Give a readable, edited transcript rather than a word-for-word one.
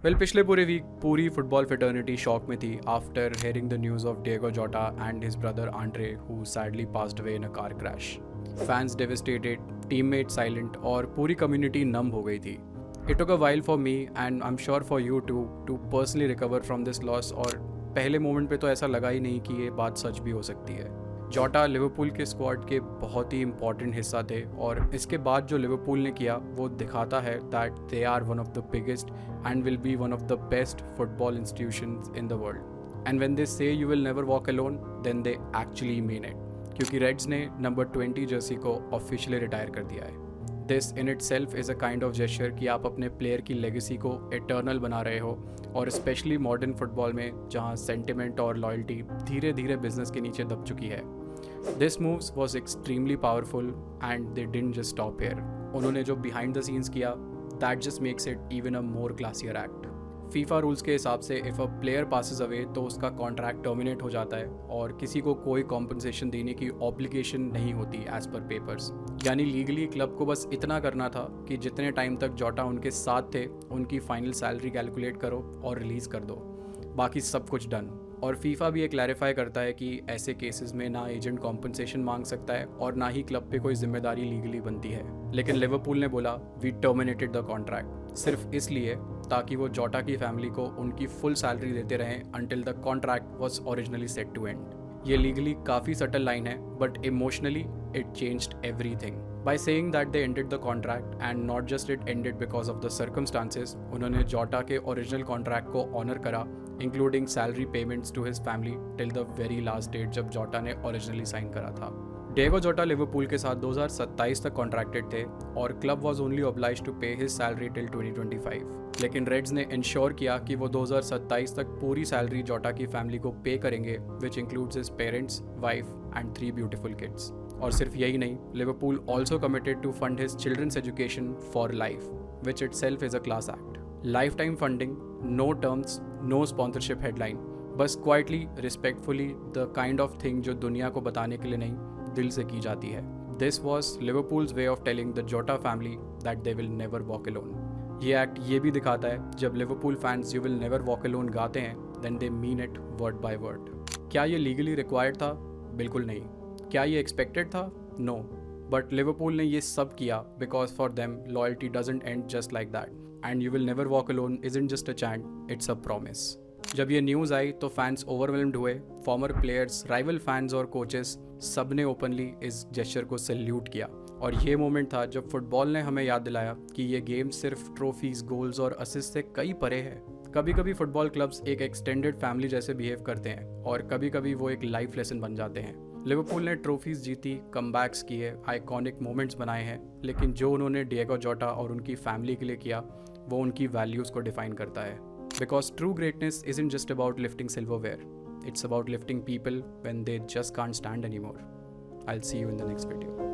पिछले पूरे वीक पूरी फुटबॉल फ्रेटर्निटी शॉक में थी after hearing the news of Diego Jota and his brother Andre who sadly passed away in a car crash. Fans devastated, teammate silent और पूरी community नम हो गई थी। It took a while for me and I am sure for you too personally recover from this loss. और पहले moment पे तो ऐसा लगा ही नहीं कि ये बात सच भी हो सकती है। जोटा लिवरपूल के स्क्वाड के बहुत ही इंपॉर्टेंट हिस्सा थे और इसके बाद जो लिवरपूल ने किया वो दिखाता है that they are one of the biggest and will be one of the best football institutions in the world. And when they say you will never walk alone then they actually mean it, क्योंकि Reds ने number 20 jersey को officially retire कर दिया है। This in itself is a kind of gesture कि आप अपने player की लेगेसी को एटर्नल बना रहे हो, और स्पेशली मॉडर्न फुटबॉल में जहाँ सेंटिमेंट और लॉयल्टी धीरे धीरे बिजनेस के नीचे दब चुकी है। This moves was extremely powerful and they didn't just stop here. उन्होंने जो बिहाइंड द सीन्स किया that just makes it even a more classier act. FIFA rules के हिसाब से if a player passes away तो उसका कॉन्ट्रैक्ट टर्मिनेट हो जाता है और किसी को कोई कॉम्पनसेशन देने की ऑब्लिगेशन नहीं होती एज पर पेपर्स। यानी लीगली क्लब को बस इतना करना था कि जितने टाइम तक जोटा उनके साथ थे उनकी फाइनल सैलरी कैलकुलेट करो और रिलीज़ कर दो, बाकी सब कुछ डन। और फीफा भी ये क्लैरिफाई करता है कि ऐसे केसेस में ना एजेंट कॉम्पनसेशन मांग सकता है और ना ही क्लब पे कोई जिम्मेदारी लीगली बनती है। लेकिन लिवरपूल ने बोला वी टर्मिनेटेड द कॉन्ट्रैक्ट, सिर्फ इसलिए ताकि वो जोटा की फैमिली को उनकी फुल सैलरी देते रहें until the contract was originally set to end. ये लीगली काफ़ी सटल लाइन है but emotionally it changed everything. By saying that they ended the contract and not just it ended because of the circumstances, उन्होंने Jota के original contract को honour करा, including salary payments to his family till the very last date जब Jota ने originally sign करा था। Diego जोटा Liverpool के साथ 2027 तक कॉन्ट्रैक्टेड थे और club was only obliged to pay his salary till 2025। लेकिन रेड्स ने इंश्योर किया कि वो 2027 तक पूरी सैलरी जोटा की फैमिली को पे करेंगे, which includes his parents, wife and 3 beautiful kids. और सिर्फ यही नहीं, Liverpool also committed to fund his children's education for life, which itself is a class act. Life time funding, no terms, no sponsorship headline, बस quietly respectfully the kind of thing जो दुनिया को बताने के लिए नहीं, दिल से की जाती है। This was Liverpool's way of telling the Jota family that they will never walk alone. ये एक्ट ये भी दिखाता है जब Liverpool fans you will never walk alone गाते हैं then they mean it word by word. क्या ये लीगली रिक्वायर्ड था? बिल्कुल नहीं। क्या ये एक्सपेक्टेड था? नो। बट लिवरपूल ने ये सब किया because for them loyalty doesn't and just like that and you will never walk alone isn't just a chant, it's a promise. जब ये न्यूज़ आई तो फैंस ओवरवेल्म्ड हुए। फॉर्मर प्लेयर्स, राइवल फैंस और coaches सब ने ओपनली इस gesture को salute किया। और ये मोमेंट था जब फुटबॉल ने हमें याद दिलाया कि ये गेम सिर्फ ट्रॉफीज, गोल्स और असिस्ट से कई परे है। कभी कभी फुटबॉल क्लब्स एक एक्सटेंडेड फैमिली जैसे बिहेव करते हैं और कभी कभी वो एक लाइफ लेसन बन जाते हैं। लिवरपूल ने ट्रॉफीज जीती, कमबैक्स किए, आइकॉनिक मोमेंट्स बनाए हैं, लेकिन जो उन्होंने डिएगो जोटा और उनकी फैमिली के लिए किया वो उनकी वैल्यूज़ को डिफाइन करता है। Because true greatness isn't just about lifting silverware, it's about lifting people when they just can't stand anymore. I'll see you in the next video.